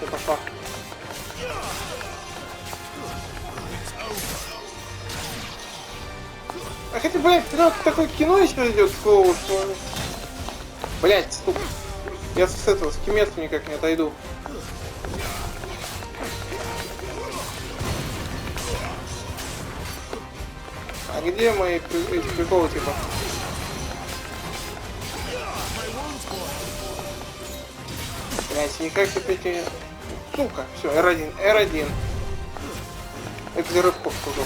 Ты пошла. А хотя, блядь, такое кино еще идет в голову, что... Блядь, стоп. Я с этого, с Кимецу никак не отойду. А где мои эти приколы, типа? Блять, никак эти... Сука, все, R1, R1. Это для рыбков уже.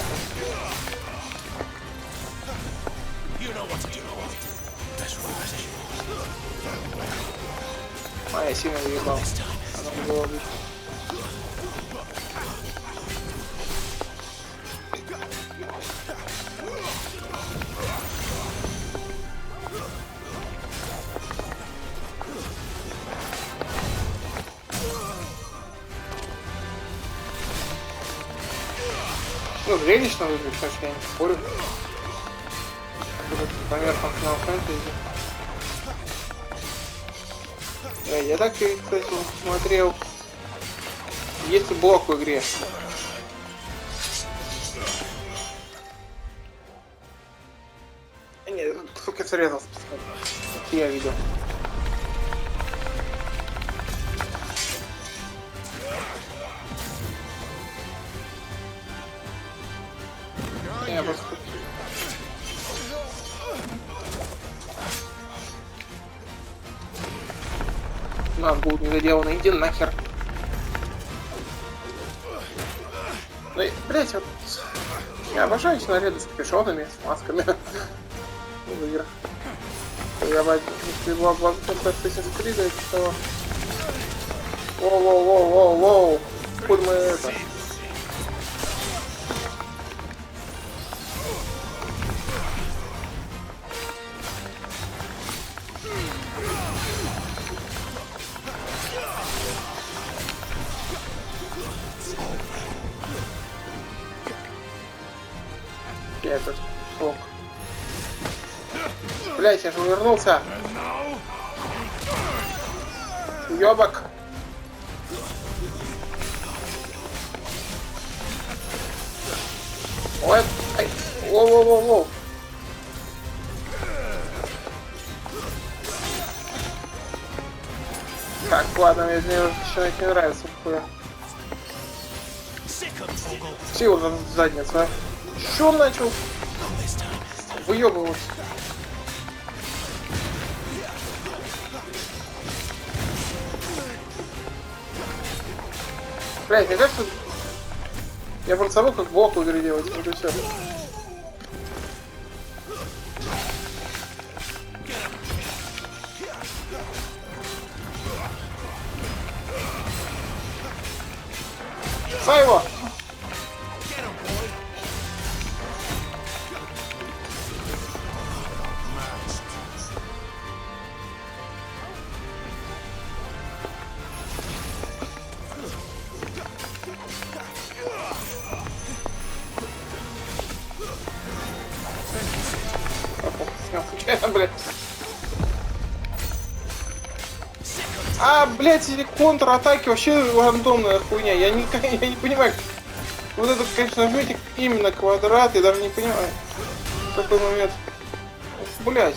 А, я сильно заебал. Оно было отлично. Ну, зрелищно выглядит, конечно, я не спорю. По меркам Final Fantasy. Я так, кстати, смотрел. Есть блок в игре. Нет, сука, срезался. Я видел. Я просто... Нас будут недоделаны, иди нахер. Ну, блять, вот... Я обожаю эти наряды с капюшонами, с масками. В играх. Я бы... Если была бы FANTASY XVI, да, что... Воу-воу-воу-воу-воу! Куда мы это... Я этот сок. Блять, я же увернулся. Ёбок. Ой, ай, воу-воу-воу-воу. Так, ладно, мне начинает не нравится. Сила за задница. Что он начал выебываться? Блять, мне кажется, я просто забыл, как блок в игре делать. Вот и все. Сайва! Блять. А, блять, эти контратаки вообще рандомная хуйня. Я не понимаю. Вот это, конечно, нажмите именно квадрат, я даже не понимаю. В какой момент. Блять.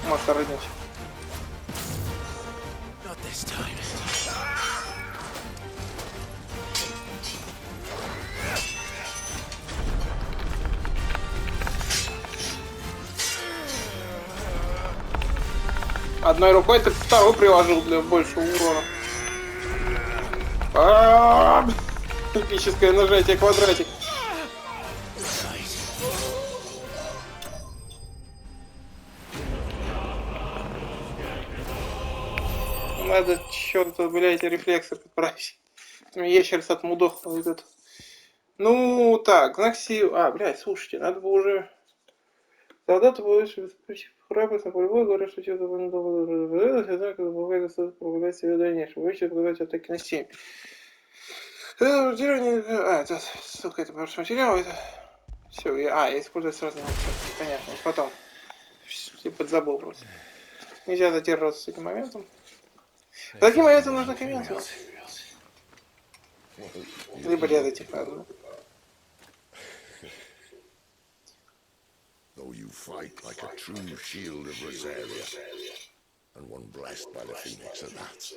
Может рыгнуть. Одной рукой ты вторую приложил для большего урона. Эпическое нажатие квадратик. Надо чёрт, блядь, рефлексы подправить. Ящерица от мудов идет. Ну так, знак сил. А, блядь, слушайте, надо бы уже. Солдаты больше храбрость на поле боя, говорят, что что-то не добавляется, однако добавляет прогулять себя в дальнейшем. Вы еще показать атаки на 7. Это это, сука, это просто материал, это... Все, я использую сразу. Понятно, потом. Я подзабыл просто. Нельзя задерживаться с этим моментом. Таким моментом нужно комментировать. Либо резать их надо. Though you fight like a true shield of Rosaria, and one blessed by the Phoenix at that.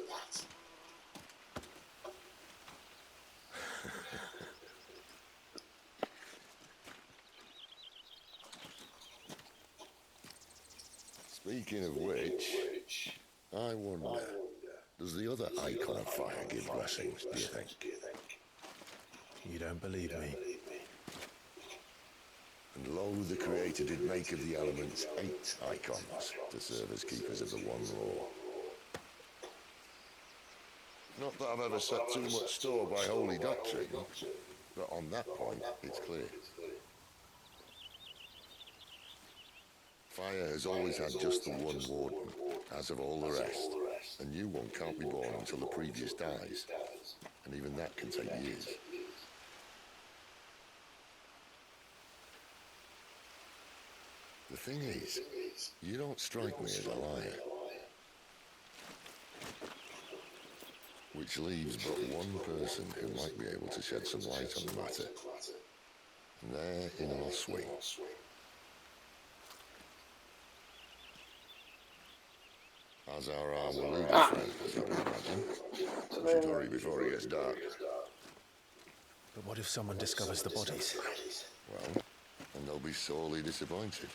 Speaking of which, I wonder, does the other icon of fire give blessings, do you think? You don't believe me? And lo, the Creator did make of the elements 8 icons to serve as keepers of the one law. Not that I've ever set too much store by holy doctrine, but on that point, it's clear. Fire has always had just the one warden, as of all the rest. A new one can't be born until the previous dies, and even that can take years. The thing is, you don't strike me as a liar. Which leaves but one person who might be able to shed some light on the matter. And they're in our swing. As are our Waluda friend, as you can imagine. We should hurry before it gets dark. But what if someone discovers the bodies? Well, and they'll be sorely disappointed.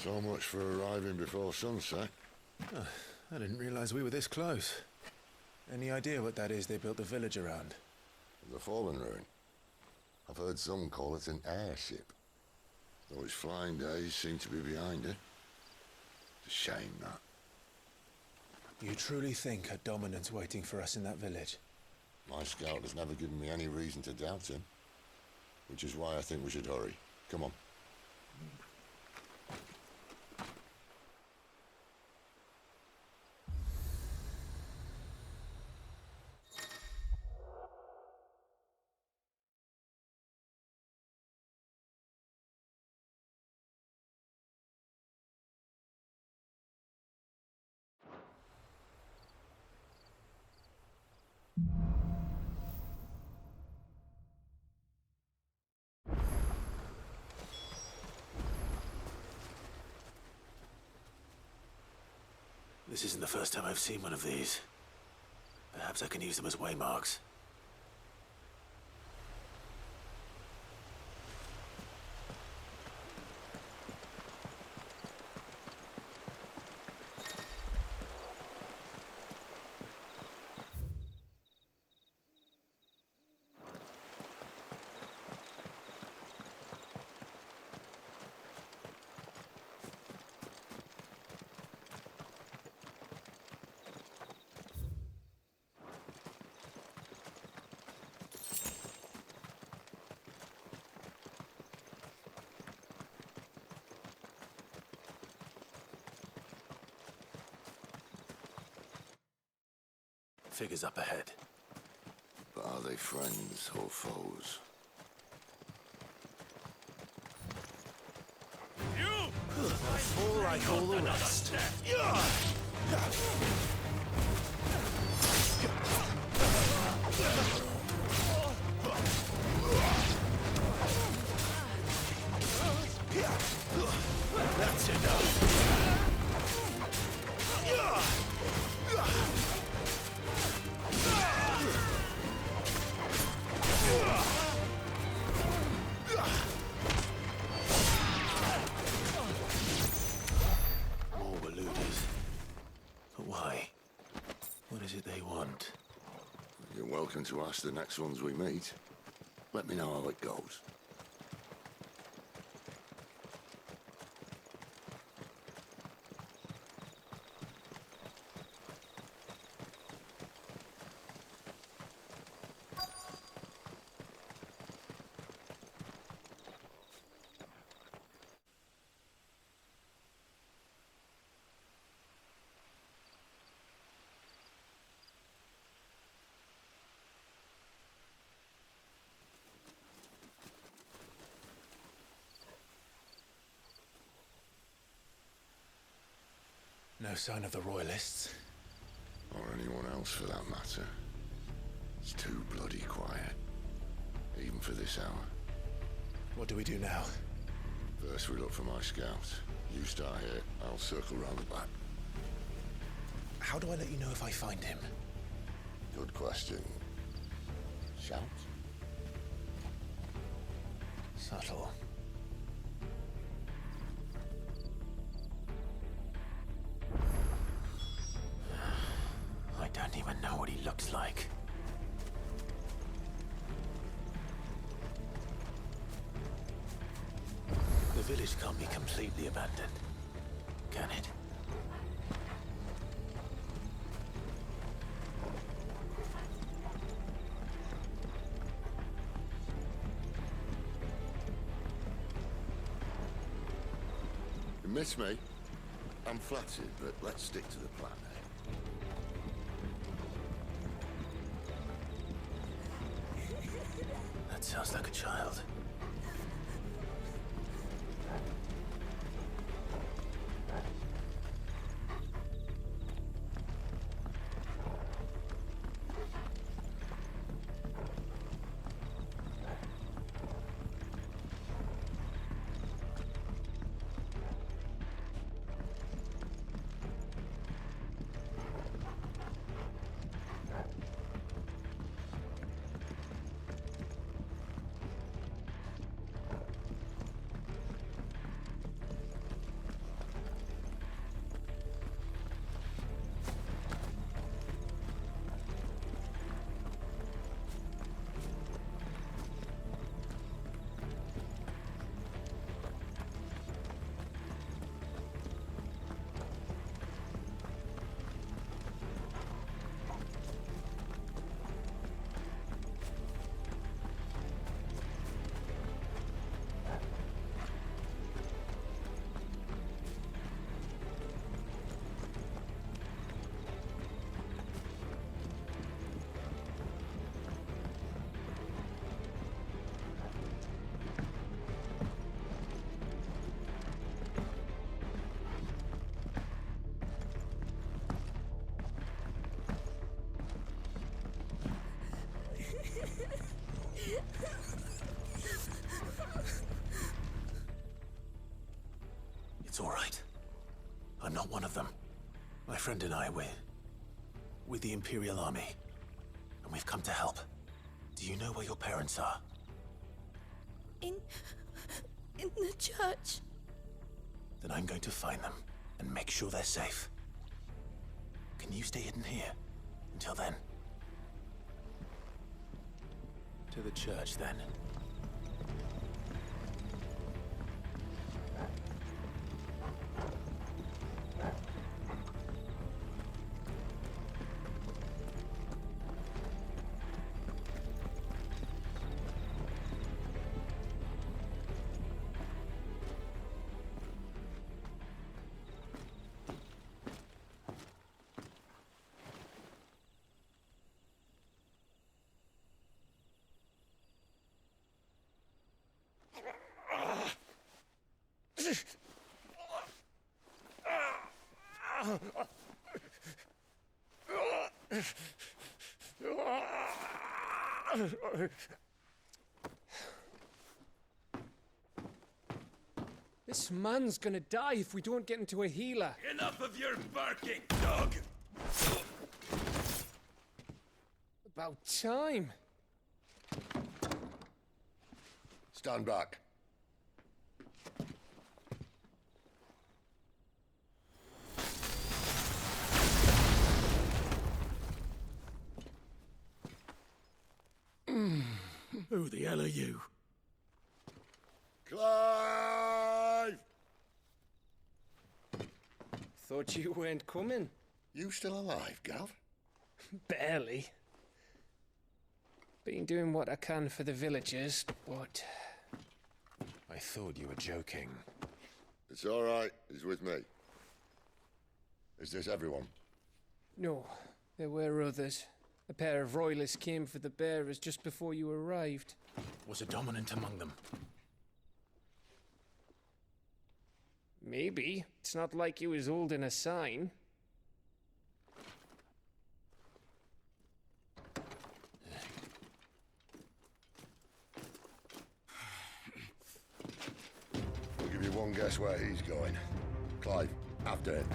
So much for arriving before sunset. Oh, I didn't realize we were this close. Any idea what that is they built the village around? The fallen ruin. I've heard some call it an airship. Though its flying days seem to be behind it. It's a shame, that. You truly think a dominant's waiting for us in that village? My scout has never given me any reason to doubt him. Which is why I think we should hurry. Come on. This isn't the first time I've seen one of these. Perhaps I can use them as waymarks. Figures up ahead. But are they friends or foes? You! Fall like all the rest. That's enough. is it they want? You're welcome to ask the next ones we meet. Let me know how it goes. No sign of the Royalists. Or anyone else for that matter. It's too bloody quiet. Even for this hour. What do we do now? First we look for my scouts. You start here, I'll circle round the back. How do I let you know if I find him? Good question. Shout? Subtle. I don't even know what he looks like. The village can't be completely abandoned, can it? You miss me? I'm flattered, but let's stick to the plan, eh? That sounds like a child. It's all right. I'm not one of them. My friend and I, we're with the Imperial Army, and we've come to help. Do you know where your parents are? In the church. Then I'm going to find them and make sure they're safe. Can you stay hidden here until then? To the church, then. This man's gonna die if we don't get into a healer. Enough of your barking, dog! About time. Stand back. hell are you? Clive! Thought you weren't coming. You still alive, Gav? Barely. Been doing what I can for the villagers, but... I thought you were joking. It's all right. He's with me. Is this everyone? No, there were others. A pair of royalists came for the bearers just before you arrived. Was a dominant among them? Maybe. It's not like he was holding a sign. I'll give you one guess where he's going. Clive, after him.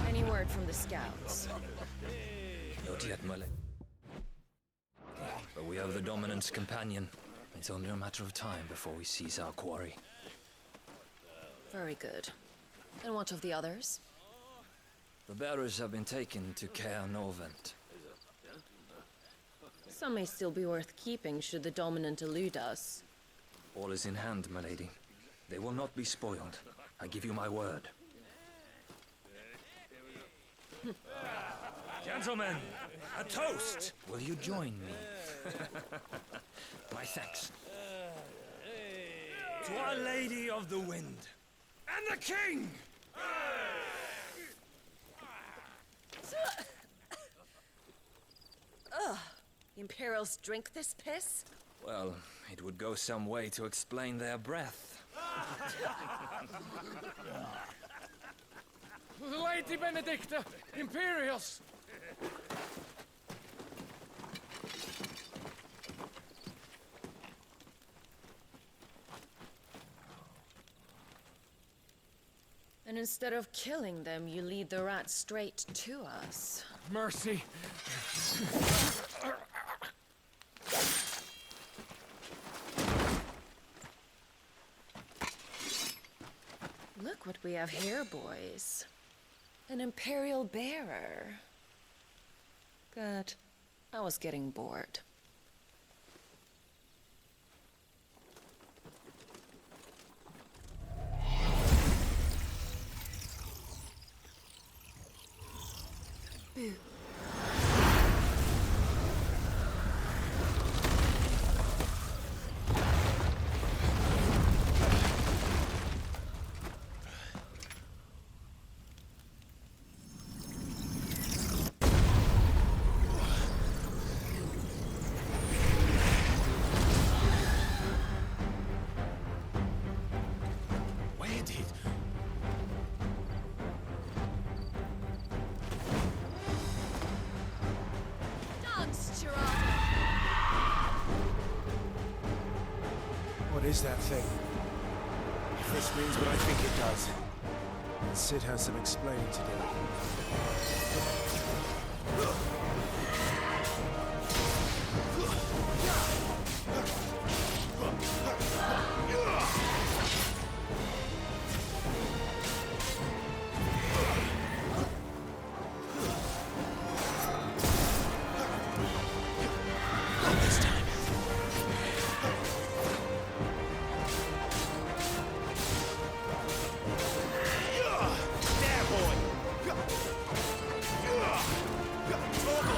Any word from the scouts? Not yet, Mullet. But we have the Dominant's companion. It's only a matter of time before we seize our quarry. Very good. And what of the others? The bearers have been taken to Caer Novent. Some may still be worth keeping should the Dominant elude us. All is in hand, my lady. They will not be spoiled. I give you my word. Gentlemen, a toast! Will you join me? My thanks. To Our Lady of the Wind and the King! Ugh. The Imperials drink this piss? Well, it would go some way to explain their breath. Lady Benedicta! Imperials! And instead of killing them, you lead the rats straight to us. Mercy! Look what we have here, boys. An Imperial bearer. Good. I was getting bored. Boo. Where did... What is that thing? If this means what I think it does, then Sid has some explaining to do. Talk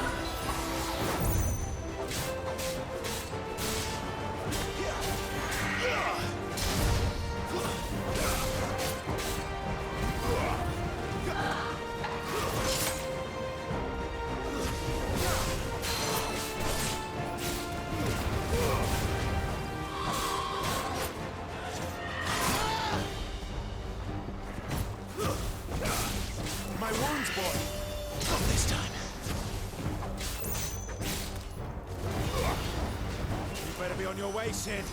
bones, boy! Not this time. You better be on your way, Sid.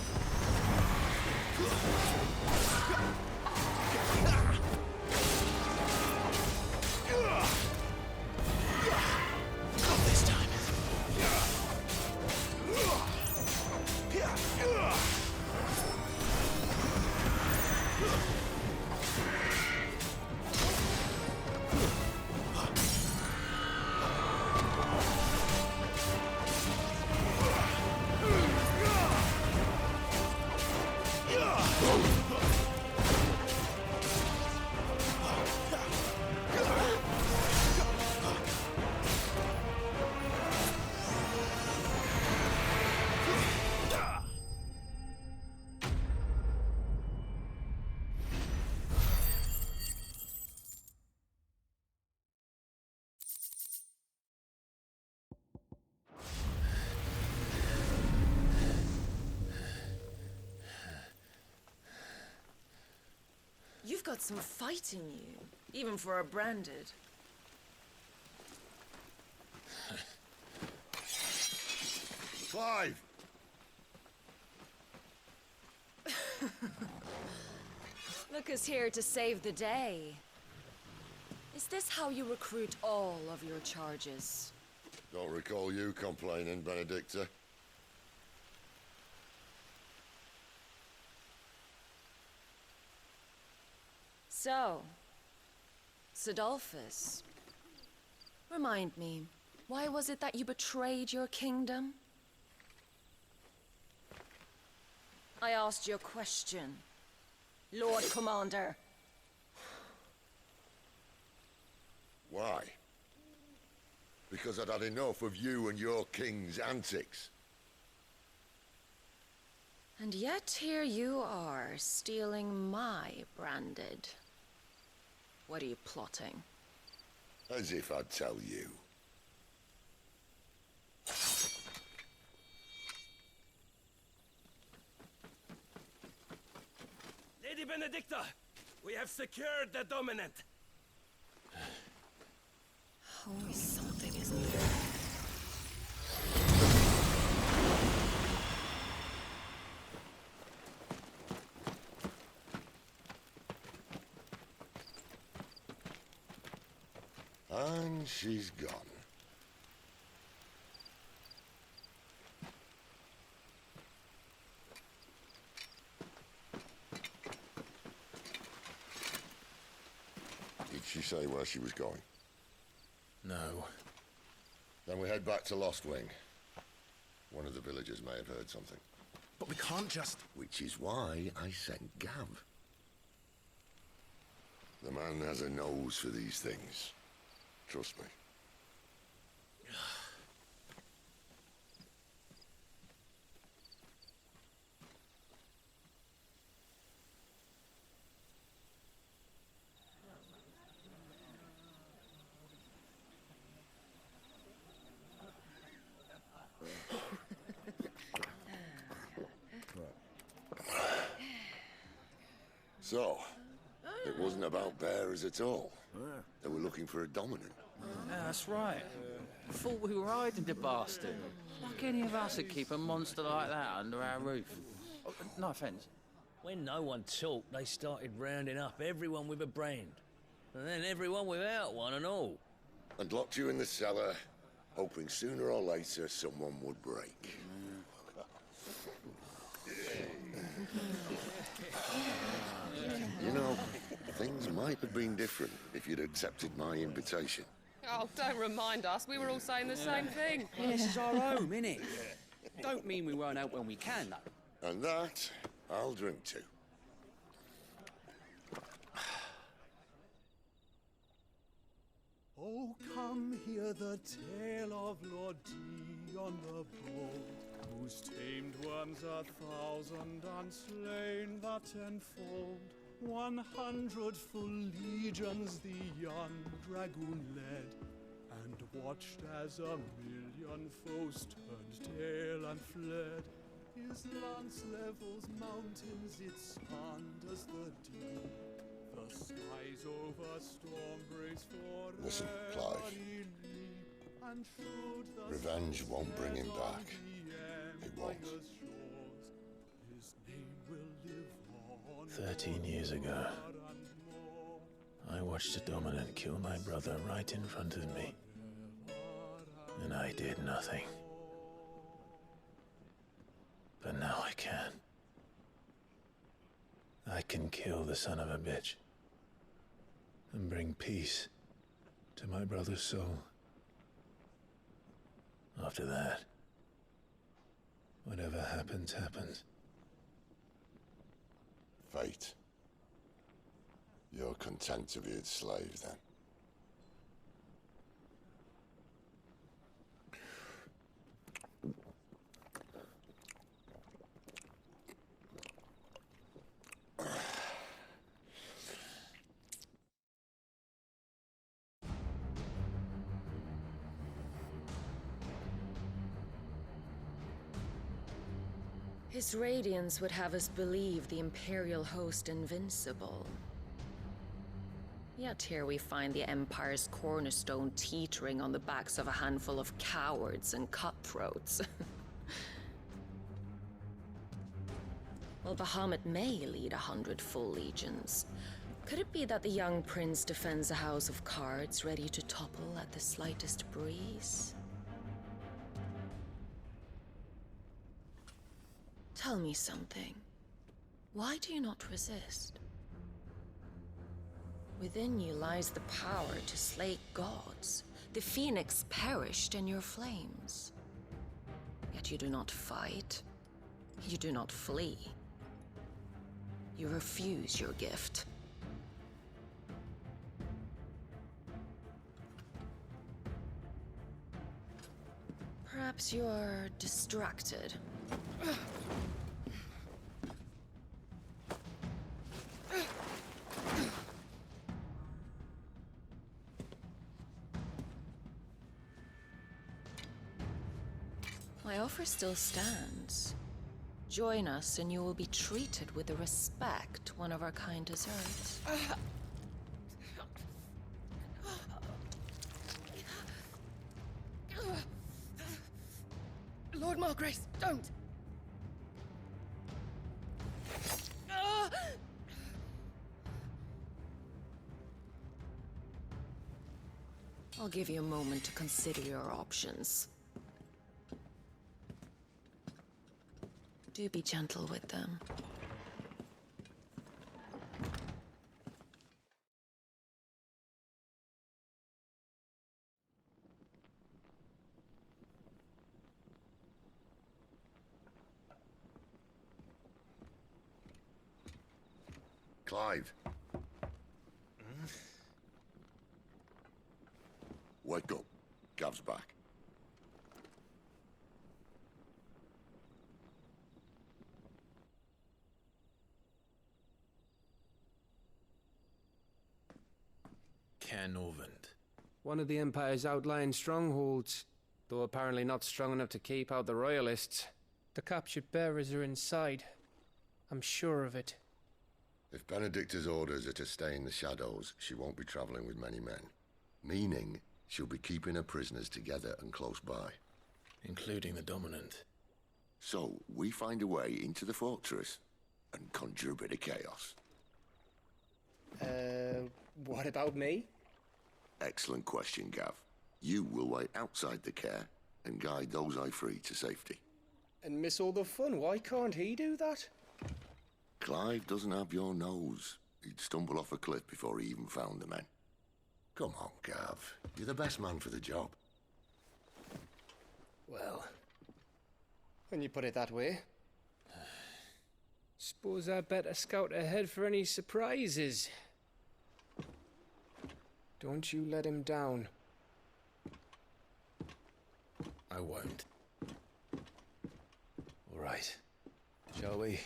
Not this time. You've got some fight in you, even for a branded. Clive! Look who's here to save the day. Is this how you recruit all of your charges? Don't recall you complaining, Benedicta. So, Sidolphus, remind me, why was it that you betrayed your kingdom? I asked you a question, Lord Commander. Why? Because I'd had enough of you and your king's antics. And yet here you are, stealing my branded. What are you plotting? As if I'd tell you. Lady Benedicta, we have secured the dominant. Always something, isn't there? And she's gone. Did she say where she was going? No. Then we head back to Lost Wing. One of the villagers may have heard something. But we can't just... Which is why I sent Gav. The man has a nose for these things. Trust me. So, it wasn't about bears at all. They were looking for a dominant. Yeah, that's right. Thought we were hiding the bastard. Like any of us would keep a monster like that under our roof. Oh, no offence. When no one talked, they started rounding up everyone with a brand. And then everyone without one and all. And locked you in the cellar, hoping sooner or later someone would break. You know, things might have been different if you'd accepted my invitation. Oh, don't remind us. We were all saying the same thing. Well, this is our home, innit? Don't mean we won't help when we can, though. And that, I'll drink to. Oh, come hear the tale of Lord Dion the Bold, whose tamed worms 1,000 and slain the tenfold. 100 full legions the young dragoon led, and watched as 1,000,000 foes turned tail and fled. His lance levels mountains, it sanders the deep. The skies over Stormbrace forever. Listen, Clive. And should the Revenge won't bring him back. It won't. His name will live on 13 years ago, I watched a dominant kill my brother right in front of me. And I did nothing. But now I can. I can kill the son of a bitch. And bring peace to my brother's soul. After that, whatever happens, happens. Fate. You're content to be its slave, then? His radiance would have us believe the Imperial host invincible. Yet here we find the Empire's cornerstone teetering on the backs of a handful of cowards and cutthroats. While Bahamut may lead 100 full legions, could it be that the young prince defends a house of cards ready to topple at the slightest breeze? Tell me something. Why do you not resist? Within you lies the power to slay gods. The phoenix perished in your flames. Yet you do not fight. You do not flee. You refuse your gift. Perhaps you are distracted. My offer still stands. Join us and you will be treated with the respect one of our kind deserves. Lord Margrace, don't! I'll give you a moment to consider your options. Do be gentle with them. Clive. Wake up. Gav's back. Canovant. One of the Empire's outlying strongholds, though apparently not strong enough to keep out the Royalists. The captured bearers are inside. I'm sure of it. If Benedicta's orders are to stay in the shadows, she won't be traveling with many men. Meaning, she'll be keeping her prisoners together and close by. Including the Dominant. So, we find a way into the fortress and conjure a bit of chaos. What about me? Excellent question, Gav. You will wait outside the care and guide those I free to safety. And miss all the fun. Why can't he do that? Clive doesn't have your nose. He'd stumble off a cliff before he even found the men. Come on, Gav. You're the best man for the job. Well, when you put it that way. Suppose I'd better scout ahead for any surprises. Don't you let him down. I won't. All right. Shall we?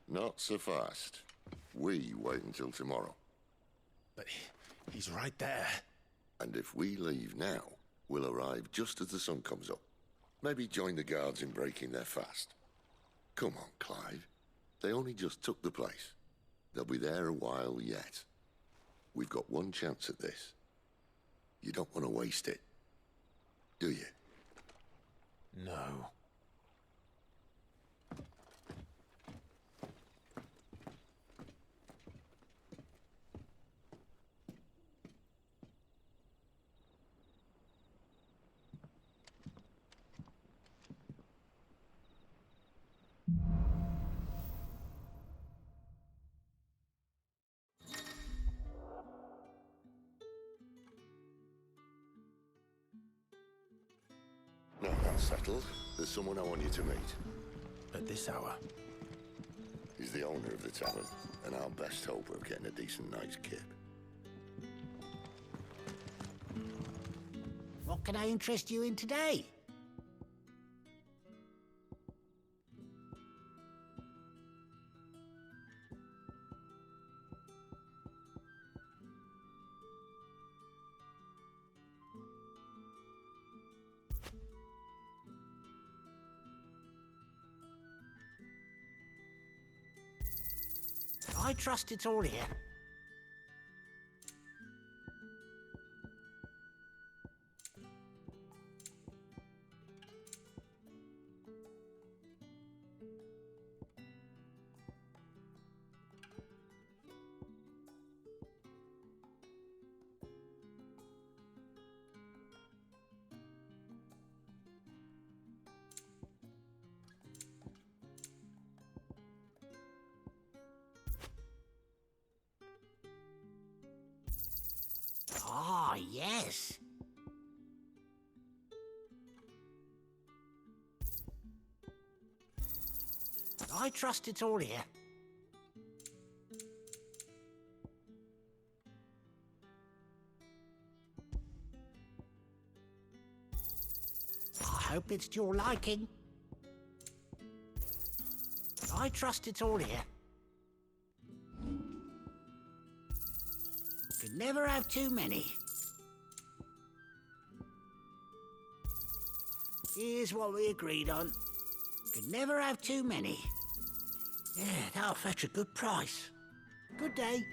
Not so fast. We wait until tomorrow. But he's right there. And if we leave now, we'll arrive just as the sun comes up. Maybe join the guards in breaking their fast. Come on, Clive. They only just took the place. They'll be there a while yet. We've got one chance at this. You don't want to waste it, do you? No. No, that's settled. There's someone I want you to meet. At this hour? He's the owner of the tavern, and our best hope of getting a decent night's kip. What can I interest you in today? I trust it's all here. Ah, yes. I trust it's all here. I hope it's to your liking. I trust it's all here. Could never have too many. Here's what we agreed on. Could never have too many. Yeah, that'll fetch a good price. Good day.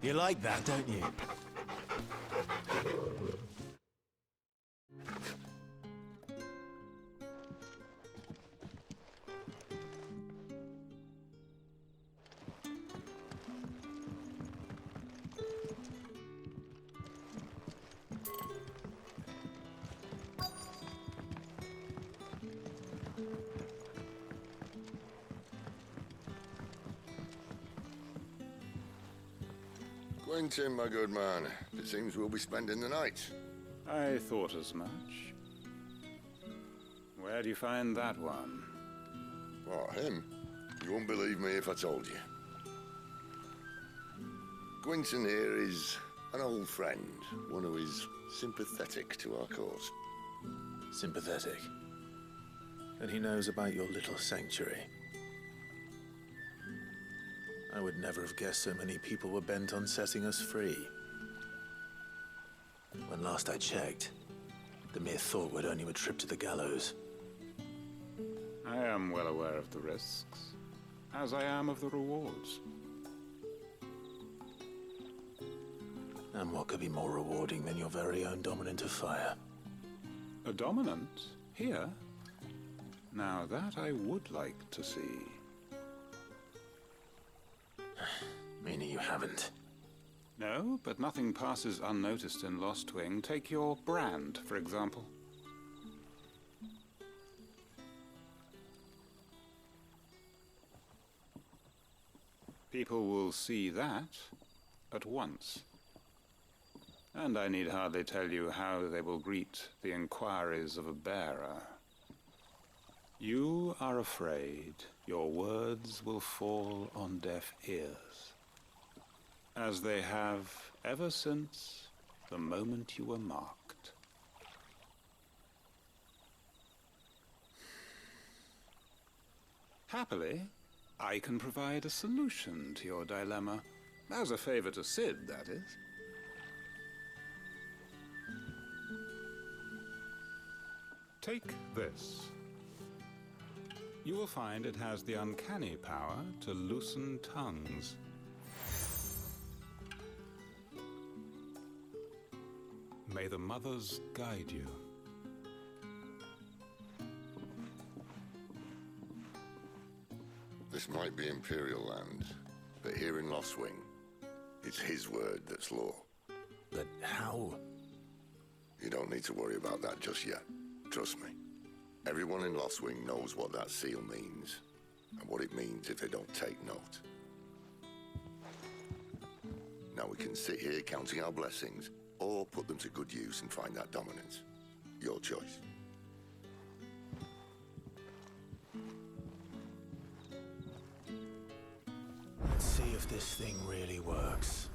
You like that, don't you? Quentin, my good man. It seems we'll be spending the night. I thought as much. Where do you find that one? What, him? You won't believe me if I told you. Gwynton here is an old friend, one who is sympathetic to our cause. Sympathetic? And he knows about your little sanctuary. I would never have guessed so many people were bent on setting us free. When last I checked, the mere thought would earn you a trip to the gallows. I am well aware of the risks, as I am of the rewards. And what could be more rewarding than your very own dominant of fire? A dominant? Here? Now that I would like to see. Meaning you haven't? No, but nothing passes unnoticed in Lost Wing. Take your brand, for example. People will see that at once. And I need hardly tell you how they will greet the inquiries of a bearer. You are afraid your words will fall on deaf ears, as they have ever since the moment you were marked. Happily, I can provide a solution to your dilemma, as a favor to Sid, that is. Take this. You will find it has the uncanny power to loosen tongues. May the mothers guide you. This might be Imperial land, but here in Lost Wing, it's his word that's law. But how? You don't need to worry about that just yet. Trust me. Everyone in Lost Wing knows what that seal means, and what it means if they don't take note. Now we can sit here counting our blessings, or put them to good use and find that dominance. Your choice. Let's see if this thing really works.